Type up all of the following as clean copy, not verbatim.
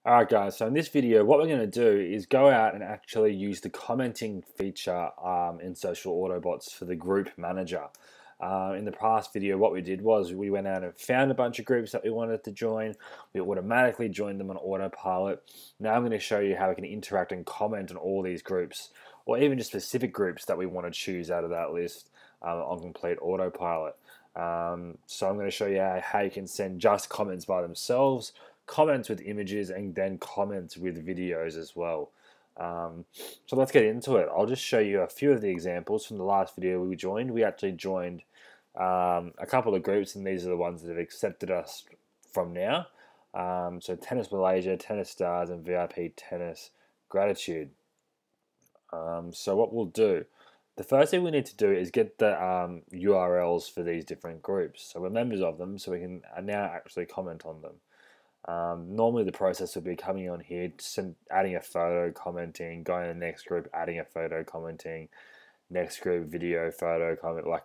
Alright guys, so in this video what we're going to do is go out and actually use the commenting feature in Social Autobots for the group manager. In the past video what we did was we went out and found a bunch of groups that we wanted to join. We automatically joined them on autopilot. Now I'm going to show you how we can interact and comment on all these groups, or even just specific groups that we want to choose out of that list on complete autopilot. So I'm going to show you how you can send just comments by themselves, comments with images, and then comments with videos as well. So let's get into it. I'll just show you a few of the examples from the last video we joined. We actually joined a couple of groups, and these are the ones that have accepted us from now. So Tennis Malaysia, Tennis Stars, and VIP Tennis Gratitude. So what we'll do, the first thing we need to do is get the URLs for these different groups. So we're members of them, so we can now actually comment on them. Normally the process would be coming on here, adding a photo, commenting, going to the next group, adding a photo, commenting, next group, video, photo,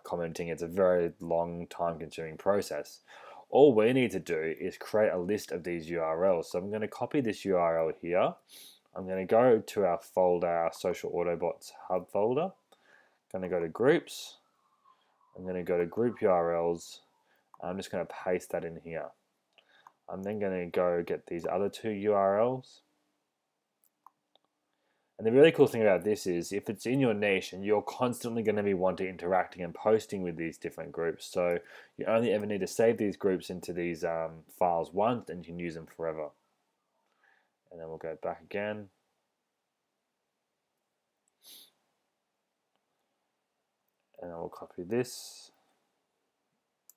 commenting. It's a very long, time-consuming process. All we need to do is create a list of these URLs. So I'm going to copy this URL here. I'm going to go to our folder, our Social Autobots hub folder. I'm going to go to groups. I'm going to go to group URLs. I'm just going to paste that in here. I'm then going to go get these other two URLs. And the really cool thing about this is if it's in your niche and you're constantly going to be wanting interacting and posting with these different groups, so you only ever need to save these groups into these files once and you can use them forever. And then we'll go back again. And I'll copy this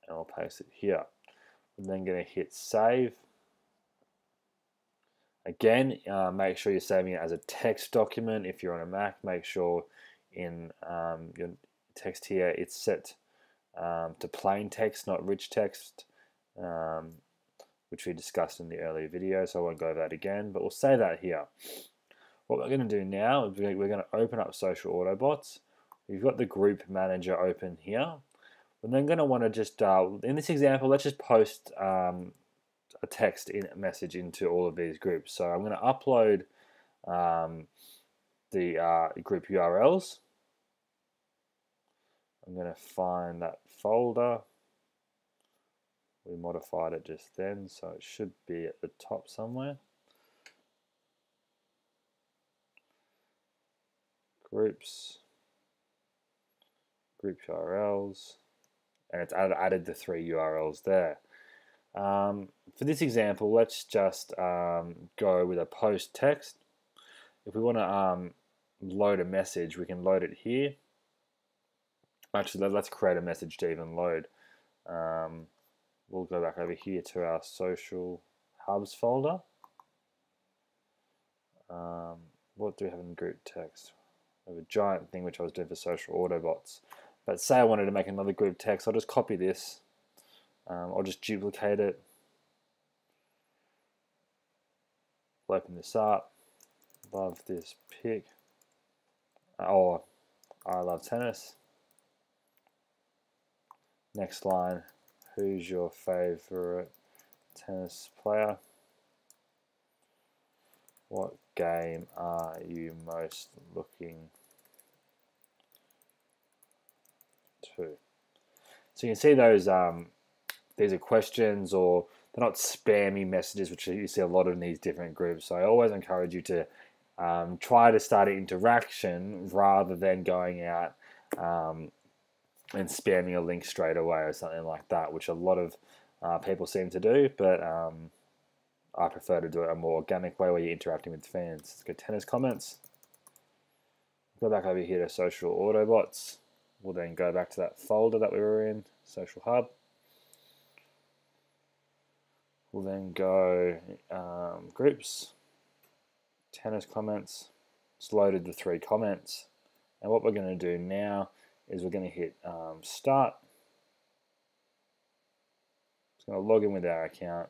and I'll paste it here. I'm then going to hit save. Again, make sure you're saving it as a text document. If you're on a Mac, make sure in your text here it's set to plain text, not rich text, which we discussed in the earlier video, so I won't go over that again, but we'll save that here. What we're going to do now is we're going to open up Social Autobots. We've got the group manager open here. We're then going to want to just, in this example, let's just post a text message into all of these groups. So I'm going to upload the group URLs. I'm going to find that folder. We modified it just then, so it should be at the top somewhere. Groups, group URLs, and it's added the 3 URLs there. For this example, let's just go with a post text. If we want to load a message, we can load it here. Actually, let's create a message to even load. We'll go back over here to our social hubs folder. What do we have in group text? We have a giant thing which I was doing for Social Autobots. But say I wanted to make another group text, I'll just copy this. I'll just duplicate it. We'll open this up. Love this pic. Oh, I love tennis. Next line, who's your favorite tennis player? What game are you most looking to? So you can see those, these are questions, or they're not spammy messages, which you see a lot in these different groups. So I always encourage you to try to start an interaction rather than going out and spamming a link straight away or something like that, which a lot of people seem to do, but I prefer to do it a more organic way where you're interacting with fans. Let's go tennis comments. Go back over here to Social Autobots. We'll then go back to that folder that we were in, Social Hub. We'll then go groups, tennis comments. It's loaded the 3 comments. And what we're going to do now is we're going to hit start. It's going to log in with our account.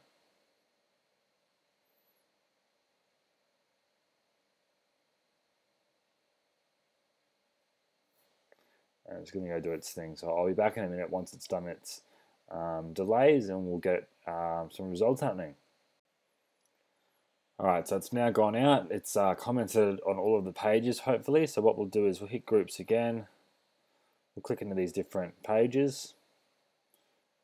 And it's going to go do its thing. So I'll be back in a minute once it's done its delays, and we'll get some results happening. Alright, so it's now gone out. It's commented on all of the pages, hopefully. So what we'll do is we'll hit groups again. We'll click into these different pages.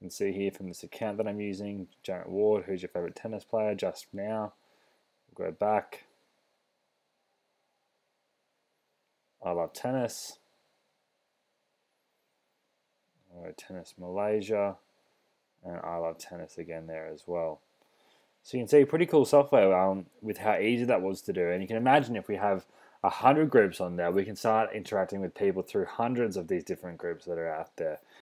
You can see here from this account that I'm using, Janet Ward, who's your favorite tennis player, just now. We'll go back. I love tennis. Tennis Malaysia. And I love tennis again there as well. So you can see pretty cool software with how easy that was to do. And you can imagine if we have 100 groups on there, we can start interacting with people through hundreds of these different groups that are out there.